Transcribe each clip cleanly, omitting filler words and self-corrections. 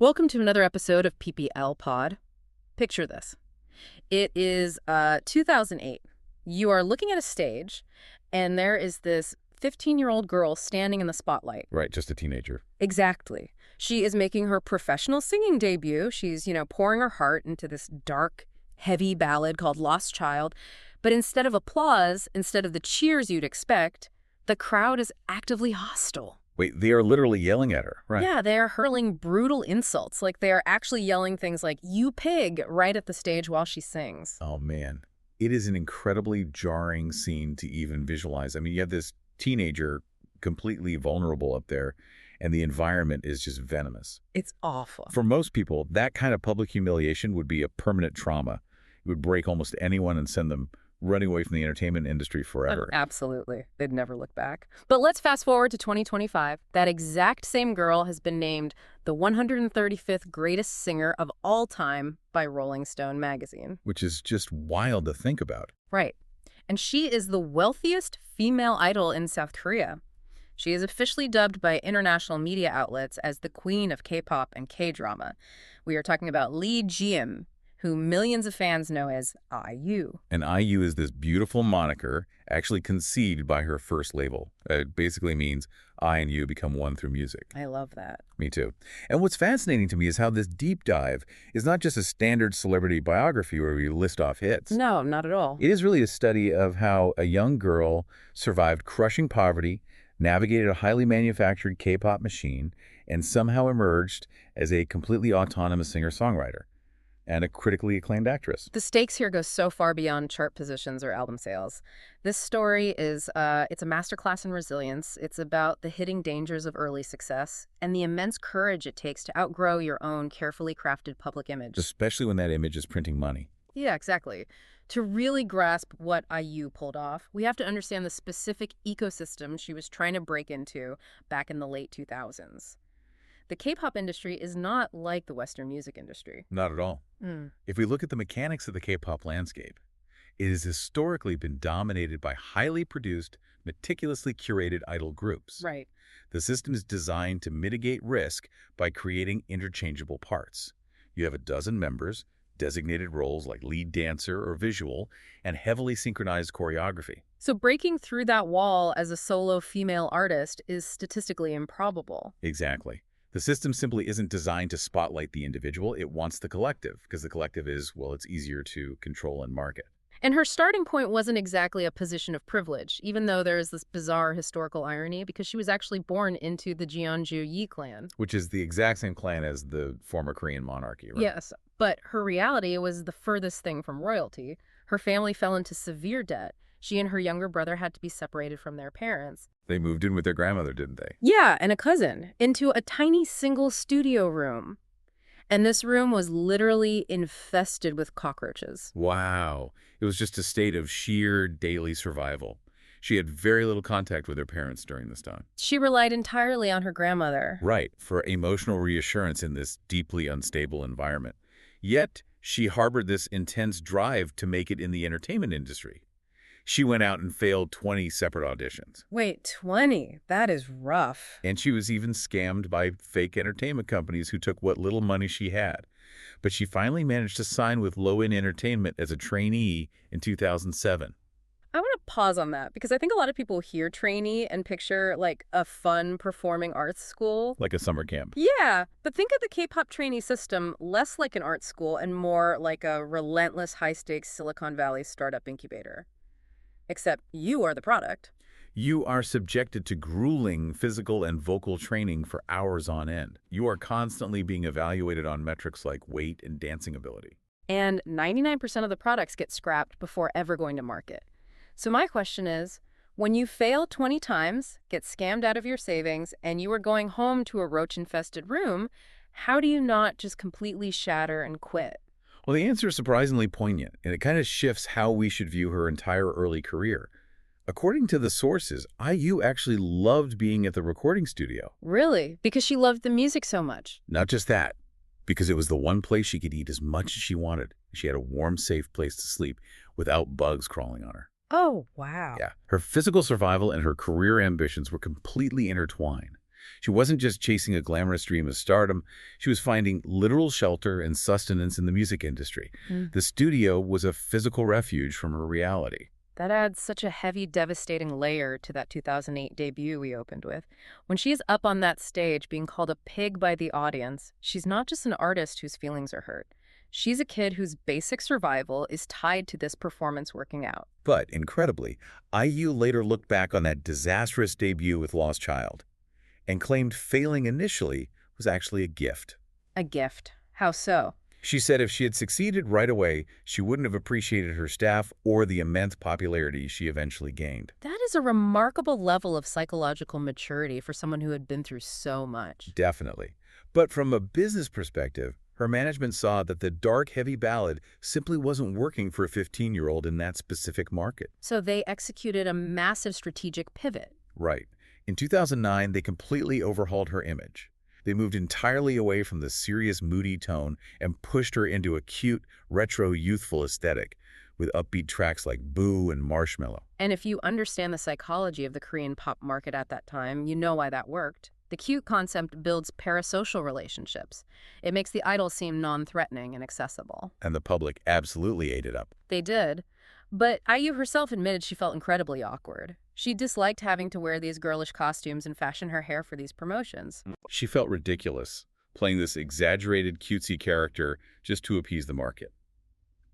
Welcome to another episode of PPL Pod. Picture this. It is 2008. You are looking at a stage, and there is this 15-year-old girl standing in the spotlight. Right, just a teenager. Exactly. She is making her professional singing debut. She's, pouring her heart into this dark, heavy ballad called Lost Child. But instead of applause, instead of the cheers you'd expect, the crowd is actively hostile. Wait, they are literally yelling at her, right? Yeah, they are hurling brutal insults. Like, they are actually yelling things like, "You pig," right at the stage while she sings. Oh, man. It is an incredibly jarring scene to even visualize. I mean, you have this teenager completely vulnerable up there, and the environment is just venomous. It's awful. For most people, that kind of public humiliation would be a permanent trauma. It would break almost anyone and send them running away from the entertainment industry forever. Absolutely. They'd never look back. But let's fast forward to 2025. That exact same girl has been named the 135th greatest singer of all time by Rolling Stone magazine. Which is just wild to think about. Right. And she is the wealthiest female idol in South Korea. She is officially dubbed by international media outlets as the queen of K-pop and K-drama. We are talking about Lee Ji-eun, who millions of fans know as IU. And IU is this beautiful moniker actually conceived by her first label. It basically means I and you become one through music. I love that. Me too. And what's fascinating to me is how this deep dive is not just a standard celebrity biography where we list off hits. No, not at all. It is really a study of how a young girl survived crushing poverty, navigated a highly manufactured K-pop machine, and somehow emerged as a completely autonomous singer-songwriter and a critically acclaimed actress. The stakes here go so far beyond chart positions or album sales. This story is, it's a masterclass in resilience. It's about the hitting dangers of early success and the immense courage it takes to outgrow your own carefully crafted public image. Especially when that image is printing money. Yeah, exactly. To really grasp what IU pulled off, we have to understand the specific ecosystem she was trying to break into back in the late 2000s. The K-pop industry is not like the Western music industry. Not at all. If we look at the mechanics of the K-pop landscape, it has historically been dominated by highly produced, meticulously curated idol groups. Right. The system is designed to mitigate risk by creating interchangeable parts. You have a dozen members, designated roles like lead dancer or visual, and heavily synchronized choreography. So breaking through that wall as a solo female artist is statistically improbable. Exactly. The system simply isn't designed to spotlight the individual. It wants the collective, because the collective is, well, it's easier to control and market. And her starting point wasn't exactly a position of privilege, even though there is this bizarre historical irony because she was actually born into the Jeonju Yi clan. Which is the exact same clan as the former Korean monarchy, right? Yes, but her reality was the furthest thing from royalty. Her family fell into severe debt. She and her younger brother had to be separated from their parents. They moved in with their grandmother, didn't they? Yeah, and a cousin, into a tiny single studio room. And this room was literally infested with cockroaches. Wow. It was just a state of sheer daily survival. She had very little contact with her parents during this time. She relied entirely on her grandmother. Right, for emotional reassurance in this deeply unstable environment. Yet, she harbored this intense drive to make it in the entertainment industry. She went out and failed 20 separate auditions. Wait, 20? That is rough. And she was even scammed by fake entertainment companies who took what little money she had. But she finally managed to sign with Low-End Entertainment as a trainee in 2007. I want to pause on that because I think a lot of people hear trainee and picture like a fun performing arts school. Like a summer camp. Yeah, but think of the K-pop trainee system less like an art school and more like a relentless high-stakes Silicon Valley startup incubator. Except you are the product. You are subjected to grueling physical and vocal training for hours on end. You are constantly being evaluated on metrics like weight and dancing ability. And 99% of the products get scrapped before ever going to market. So my question is, when you fail 20 times, get scammed out of your savings, and you are going home to a roach-infested room, how do you not just completely shatter and quit? Well, the answer is surprisingly poignant, and it kind of shifts how we should view her entire early career. According to the sources, IU actually loved being at the recording studio. Really? Because she loved the music so much? Not just that, because it was the one place she could eat as much as she wanted. She had a warm, safe place to sleep without bugs crawling on her. Oh, wow. Yeah. Her physical survival and her career ambitions were completely intertwined. She wasn't just chasing a glamorous dream of stardom, she was finding literal shelter and sustenance in the music industry. The studio was a physical refuge from her reality. That adds such a heavy, devastating layer to that 2008 debut we opened with. When she is up on that stage being called a pig by the audience, she's not just an artist whose feelings are hurt. She's a kid whose basic survival is tied to this performance working out. But, incredibly, IU later looked back on that disastrous debut with Lost Child and claimed failing initially was actually a gift. A gift. How so? She said if she had succeeded right away, she wouldn't have appreciated her staff or the immense popularity she eventually gained. That is a remarkable level of psychological maturity for someone who had been through so much. Definitely. But from a business perspective, her management saw that the dark, heavy ballad simply wasn't working for a 15-year-old in that specific market. So they executed a massive strategic pivot. Right. In 2009, they completely overhauled her image. They moved entirely away from the serious, moody tone and pushed her into a cute, retro, youthful aesthetic with upbeat tracks like Boo and Marshmallow. And if you understand the psychology of the Korean pop market at that time, you know why that worked. The cute concept builds parasocial relationships. It makes the idol seem non-threatening and accessible. And the public absolutely ate it up. They did. But IU herself admitted she felt incredibly awkward. She disliked having to wear these girlish costumes and fashion her hair for these promotions. She felt ridiculous, playing this exaggerated, cutesy character just to appease the market.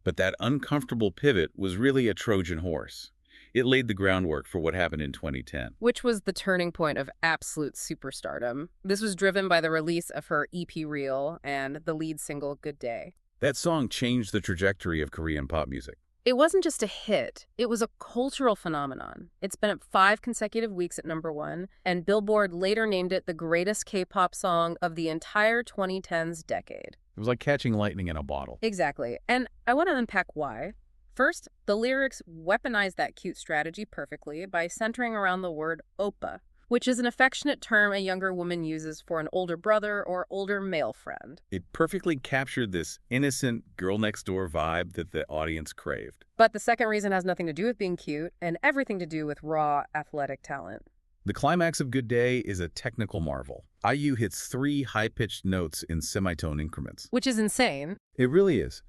But that uncomfortable pivot was really a Trojan horse. It laid the groundwork for what happened in 2010. Which was the turning point of absolute superstardom. This was driven by the release of her EP Reel and the lead single Good Day. That song changed the trajectory of Korean pop music. It wasn't just a hit, it was a cultural phenomenon. It spent 5 consecutive weeks at #1, and Billboard later named it the greatest K-pop song of the entire 2010s decade. It was like catching lightning in a bottle. Exactly, and I want to unpack why. First, the lyrics weaponize that cute strategy perfectly by centering around the word oppa, which is an affectionate term a younger woman uses for an older brother or older male friend. It perfectly captured this innocent girl-next-door vibe that the audience craved. But the second reason has nothing to do with being cute and everything to do with raw athletic talent. The climax of Good Day is a technical marvel. IU hits 3 high-pitched notes in semitone increments. Which is insane. It really is.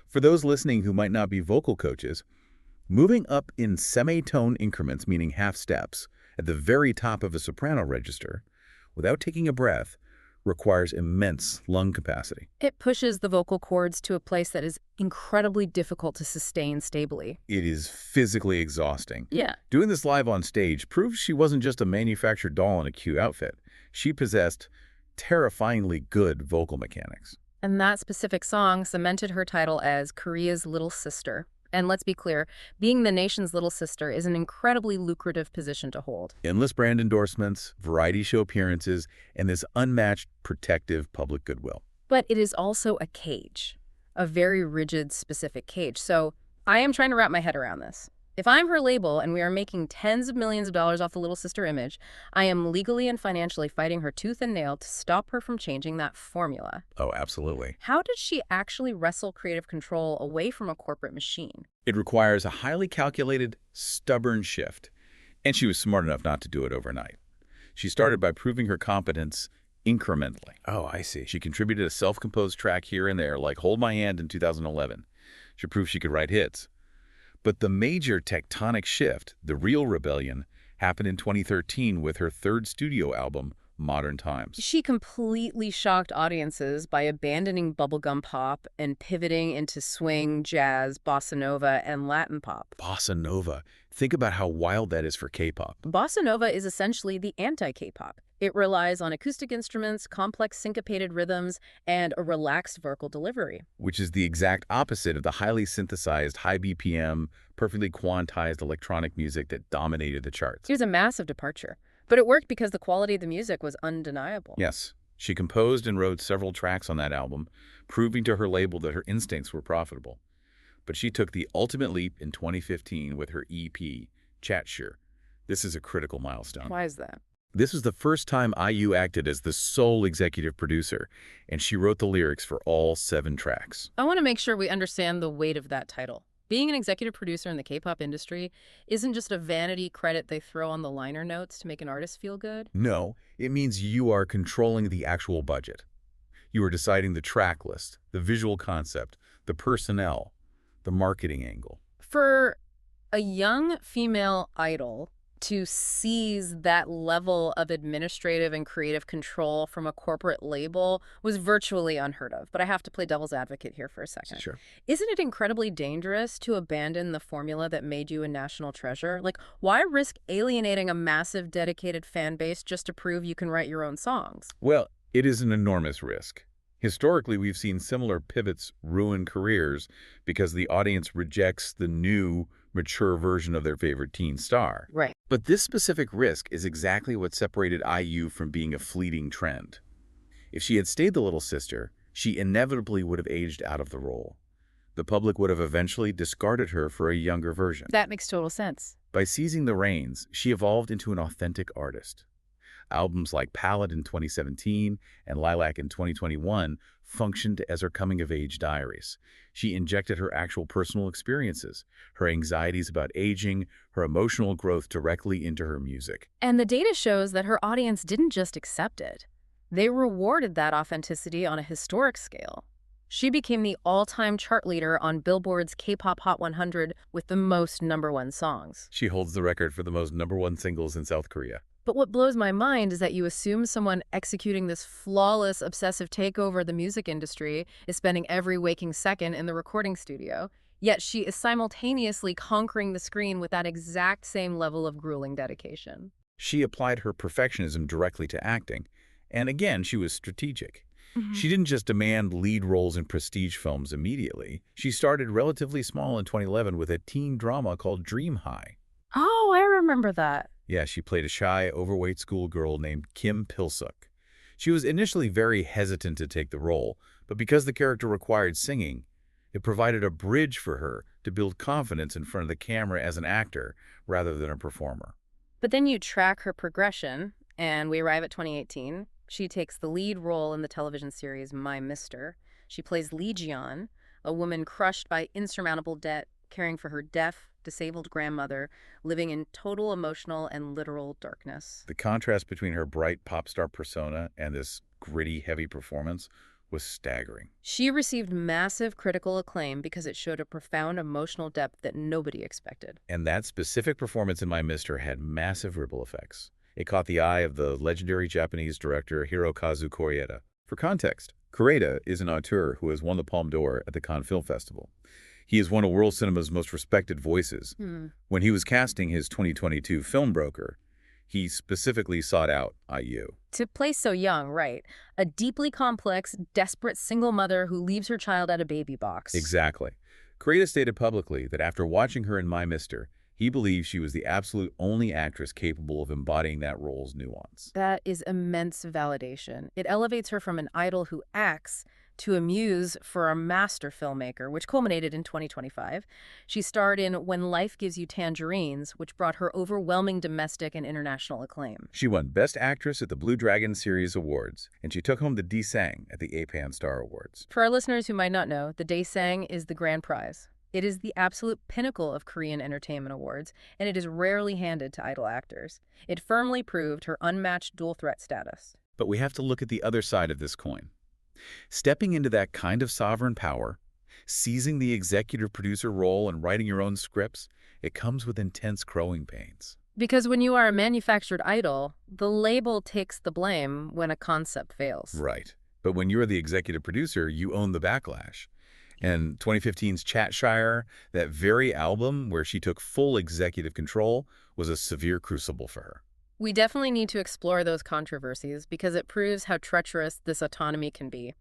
For those listening who might not be vocal coaches, moving up in semitone increments, meaning half steps, at the very top of a soprano register, without taking a breath, requires immense lung capacity. It pushes the vocal cords to a place that is incredibly difficult to sustain stably. It is physically exhausting. Yeah. Doing this live on stage proves she wasn't just a manufactured doll in a cute outfit. She possessed terrifyingly good vocal mechanics. And that specific song cemented her title as Korea's little sister. And let's be clear, being the nation's little sister is an incredibly lucrative position to hold. Endless brand endorsements, variety show appearances, and this unmatched protective public goodwill. But it is also a cage, a very rigid, specific cage. So I am trying to wrap my head around this. If I'm her label and we are making tens of millions of dollars off the little sister image, I am legally and financially fighting her tooth and nail to stop her from changing that formula. Oh, absolutely. How did she actually wrestle creative control away from a corporate machine? It requires a highly calculated, stubborn shift. And she was smart enough not to do it overnight. She started by proving her competence incrementally. Oh, I see. She contributed a self-composed track here and there, like Hold My Hand in 2011. She proved she could write hits. But the major tectonic shift, the real rebellion, happened in 2013 with her 3rd studio album, Modern Times. She completely shocked audiences by abandoning bubblegum pop and pivoting into swing, jazz, bossa nova, and Latin pop. Bossa nova. Think about how wild that is for K-pop. Bossa nova is essentially the anti-K-pop. It relies on acoustic instruments, complex syncopated rhythms, and a relaxed vocal delivery. Which is the exact opposite of the highly synthesized, high BPM, perfectly quantized electronic music that dominated the charts. It was a massive departure. But it worked because the quality of the music was undeniable. Yes. She composed and wrote several tracks on that album, proving to her label that her instincts were profitable. But she took the ultimate leap in 2015 with her EP, Chat-Shire. This is a critical milestone. Why is that? This was the first time IU acted as the sole executive producer, and she wrote the lyrics for all 7 tracks. I want to make sure we understand the weight of that title. Being an executive producer in the K-pop industry isn't just a vanity credit they throw on the liner notes to make an artist feel good. No, it means you are controlling the actual budget. You are deciding the track list, the visual concept, the personnel, the marketing angle. For a young female idol to seize that level of administrative and creative control from a corporate label was virtually unheard of. But I have to play devil's advocate here for a second. Sure. Isn't it incredibly dangerous to abandon the formula that made you a national treasure? Like, why risk alienating a massive, dedicated fan base just to prove you can write your own songs? Well, it is an enormous risk. Historically, we've seen similar pivots ruin careers because the audience rejects the new, mature version of their favorite teen star. Right. But this specific risk is exactly what separated IU from being a fleeting trend. If she had stayed the little sister, she inevitably would have aged out of the role. The public would have eventually discarded her for a younger version. That makes total sense. By seizing the reins, she evolved into an authentic artist. Albums like Ballad in 2017 and Lilac in 2021 functioned as her coming-of-age diaries. She injected her actual personal experiences, her anxieties about aging, her emotional growth directly into her music. And the data shows that her audience didn't just accept it. They rewarded that authenticity on a historic scale. She became the all-time chart leader on Billboard's K-pop Hot 100 with the most #1 songs. She holds the record for the most #1 singles in South Korea. But what blows my mind is that you assume someone executing this flawless, obsessive takeover of the music industry is spending every waking second in the recording studio, yet she is simultaneously conquering the screen with that exact same level of grueling dedication. She applied her perfectionism directly to acting, and again, she was strategic. She didn't just demand lead roles in prestige films immediately. She started relatively small in 2011 with a teen drama called Dream High. Oh, I remember that. Yeah, she played a shy, overweight schoolgirl named Kim Pil-suk. She was initially very hesitant to take the role, but because the character required singing, it provided a bridge for her to build confidence in front of the camera as an actor rather than a performer. But then you track her progression, and we arrive at 2018. She takes the lead role in the television series My Mister. She plays Lee Ji-eun, a woman crushed by insurmountable debt, caring for her deaf, disabled grandmother, living in total emotional and literal darkness. The contrast between her bright pop star persona and this gritty, heavy performance was staggering. She received massive critical acclaim because it showed a profound emotional depth that nobody expected. And that specific performance in My Mister had massive ripple effects. It caught the eye of the legendary Japanese director Hirokazu Kore-eda. For context, Kore-eda is an auteur who has won the Palme d'Or at the Cannes Film Festival. He is one of world cinema's most respected voices. When he was casting his 2022 film Broker, he specifically sought out IU. To play so young, right? A deeply complex, desperate single mother who leaves her child at a baby box. Exactly. Kore-eda stated publicly that after watching her in My Mister, he believes she was the absolute only actress capable of embodying that role's nuance. That is immense validation. It elevates her from an idol who acts to a muse for a master filmmaker, which culminated in 2025. She starred in When Life Gives You Tangerines, which brought her overwhelming domestic and international acclaim. She won Best Actress at the Blue Dragon Series Awards, and she took home the Daesang at the Apan Star Awards. For our listeners who might not know, the Daesang is the grand prize. It is the absolute pinnacle of Korean entertainment awards, and it is rarely handed to idol actors. It firmly proved her unmatched dual-threat status. But we have to look at the other side of this coin. Stepping into that kind of sovereign power, seizing the executive producer role and writing your own scripts, it comes with intense growing pains. Because when you are a manufactured idol, the label takes the blame when a concept fails. Right. But when you're the executive producer, you own the backlash. And 2015's Chat-Shire, that very album where she took full executive control, was a severe crucible for her. We definitely need to explore those controversies because it proves how treacherous this autonomy can be.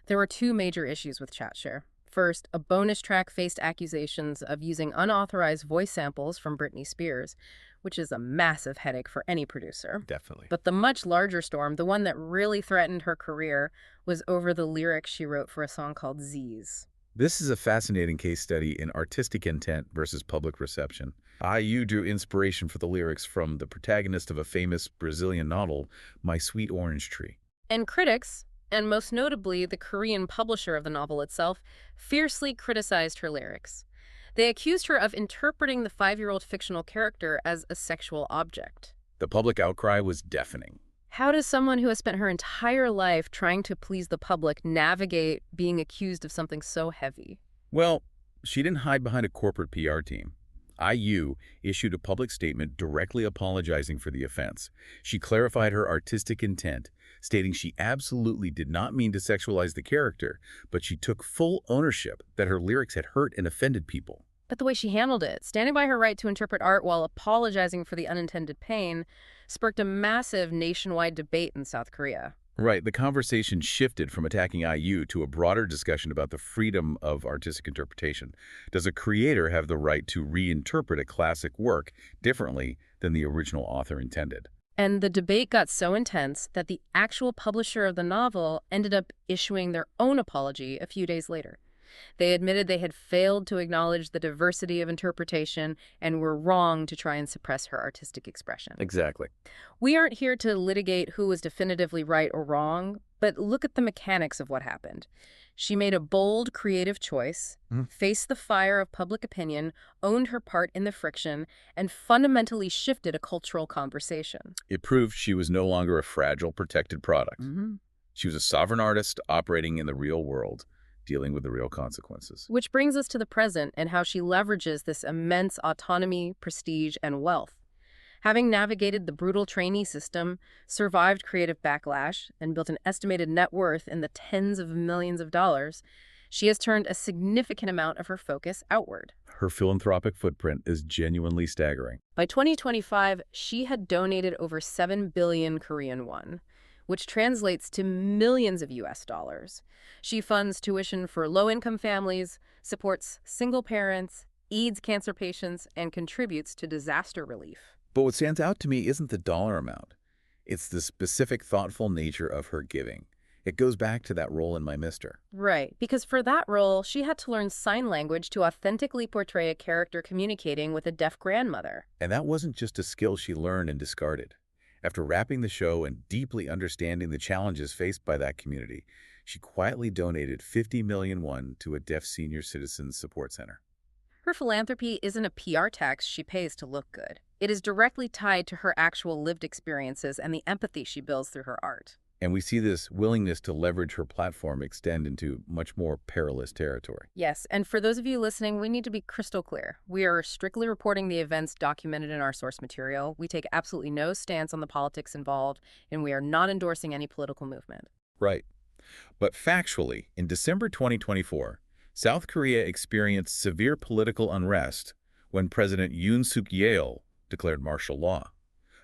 There were two major issues with Chat-Shire. First, a bonus track faced accusations of using unauthorized voice samples from Britney Spears, which is a massive headache for any producer. Definitely. But the much larger storm, the one that really threatened her career, was over the lyrics she wrote for a song called Z's. This is a fascinating case study in artistic intent versus public reception. IU drew inspiration for the lyrics from the protagonist of a famous Brazilian novel, My Sweet Orange Tree. And critics, and most notably the Korean publisher of the novel itself, fiercely criticized her lyrics. They accused her of interpreting the 5-year-old fictional character as a sexual object. The public outcry was deafening. How does someone who has spent her entire life trying to please the public navigate being accused of something so heavy? Well, she didn't hide behind a corporate PR team. IU issued a public statement directly apologizing for the offense. She clarified her artistic intent, stating she absolutely did not mean to sexualize the character, but she took full ownership that her lyrics had hurt and offended people. But the way she handled it, standing by her right to interpret art while apologizing for the unintended pain, sparked a massive nationwide debate in South Korea. Right, the conversation shifted from attacking IU to a broader discussion about the freedom of artistic interpretation. Does a creator have the right to reinterpret a classic work differently than the original author intended? And the debate got so intense that the actual publisher of the novel ended up issuing their own apology a few days later. They admitted they had failed to acknowledge the diversity of interpretation and were wrong to try and suppress her artistic expression. Exactly. We aren't here to litigate who was definitively right or wrong, but look at the mechanics of what happened. She made a bold, creative choice, faced the fire of public opinion, owned her part in the friction, and fundamentally shifted a cultural conversation. It proved she was no longer a fragile, protected product. She was a sovereign artist operating in the real world, dealing with the real consequences. Which brings us to the present and how she leverages this immense autonomy, prestige, and wealth. Having navigated the brutal trainee system, survived creative backlash, and built an estimated net worth in the tens of millions of dollars, she has turned a significant amount of her focus outward. Her philanthropic footprint is genuinely staggering. By 2025, she had donated over 7 billion Korean won, which translates to millions of US dollars. She funds tuition for low-income families, supports single parents, aids cancer patients, and contributes to disaster relief. But what stands out to me isn't the dollar amount. It's the specific, thoughtful nature of her giving. It goes back to that role in My Mister. Right, because for that role, she had to learn sign language to authentically portray a character communicating with a deaf grandmother. And that wasn't just a skill she learned and discarded. After wrapping the show and deeply understanding the challenges faced by that community, she quietly donated 50 million won to a deaf senior citizens support center. Her philanthropy isn't a PR tax she pays to look good. It is directly tied to her actual lived experiences and the empathy she builds through her art. And we see this willingness to leverage her platform extend into much more perilous territory. Yes, and for those of you listening, we need to be crystal clear. We are strictly reporting the events documented in our source material. We take absolutely no stance on the politics involved, and we are not endorsing any political movement. Right. But factually, in December 2024, South Korea experienced severe political unrest when President Yoon Suk-yeol declared martial law.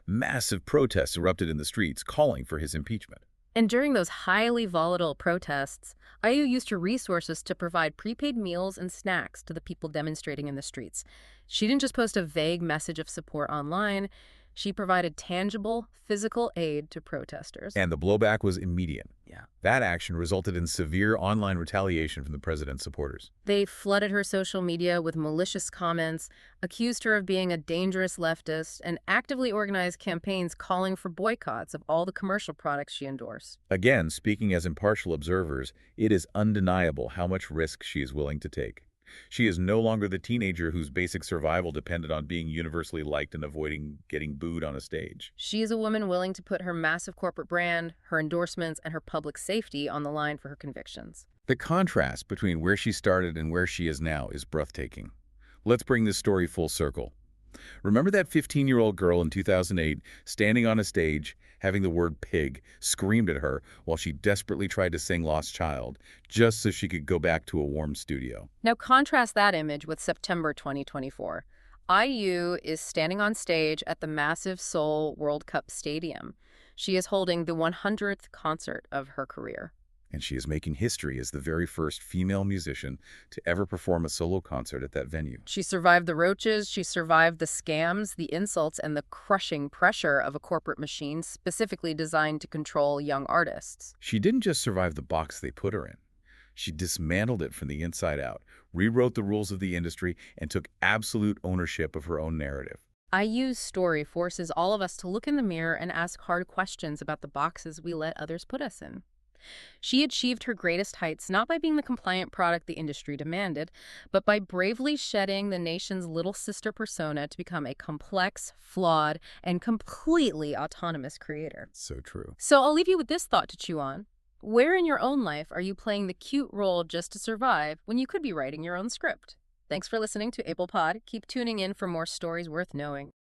Massive protests erupted in the streets calling for his impeachment. And during those highly volatile protests, IU used her resources to provide prepaid meals and snacks to the people demonstrating in the streets. She didn't just post a vague message of support online. She provided tangible, physical aid to protesters. And the blowback was immediate. Yeah. That action resulted in severe online retaliation from the president's supporters. They flooded her social media with malicious comments, accused her of being a dangerous leftist, and actively organized campaigns calling for boycotts of all the commercial products she endorsed. Again, speaking as impartial observers, it is undeniable how much risk she is willing to take. She is no longer the teenager whose basic survival depended on being universally liked and avoiding getting booed on a stage. She is a woman willing to put her massive corporate brand, her endorsements, and her public safety on the line for her convictions. The contrast between where she started and where she is now is breathtaking. Let's bring this story full circle. Remember that 15-year-old girl in 2008 standing on a stage, having the word pig screamed at her while she desperately tried to sing Lost Child, just so she could go back to a warm studio? Now contrast that image with September 2024. IU is standing on stage at the massive Seoul World Cup Stadium. She is holding the 100th concert of her career. And she is making history as the very first female musician to ever perform a solo concert at that venue. She survived the roaches, she survived the scams, the insults, and the crushing pressure of a corporate machine specifically designed to control young artists. She didn't just survive the box they put her in. She dismantled it from the inside out, rewrote the rules of the industry, and took absolute ownership of her own narrative. IU's story forces all of us to look in the mirror and ask hard questions about the boxes we let others put us in. She achieved her greatest heights not by being the compliant product the industry demanded, but by bravely shedding the nation's little sister persona to become a complex, flawed, and completely autonomous creator. So true. So I'll leave you with this thought to chew on. Where in your own life are you playing the cute role just to survive when you could be writing your own script? Thanks for listening to Apple Pod. Keep tuning in for more stories worth knowing.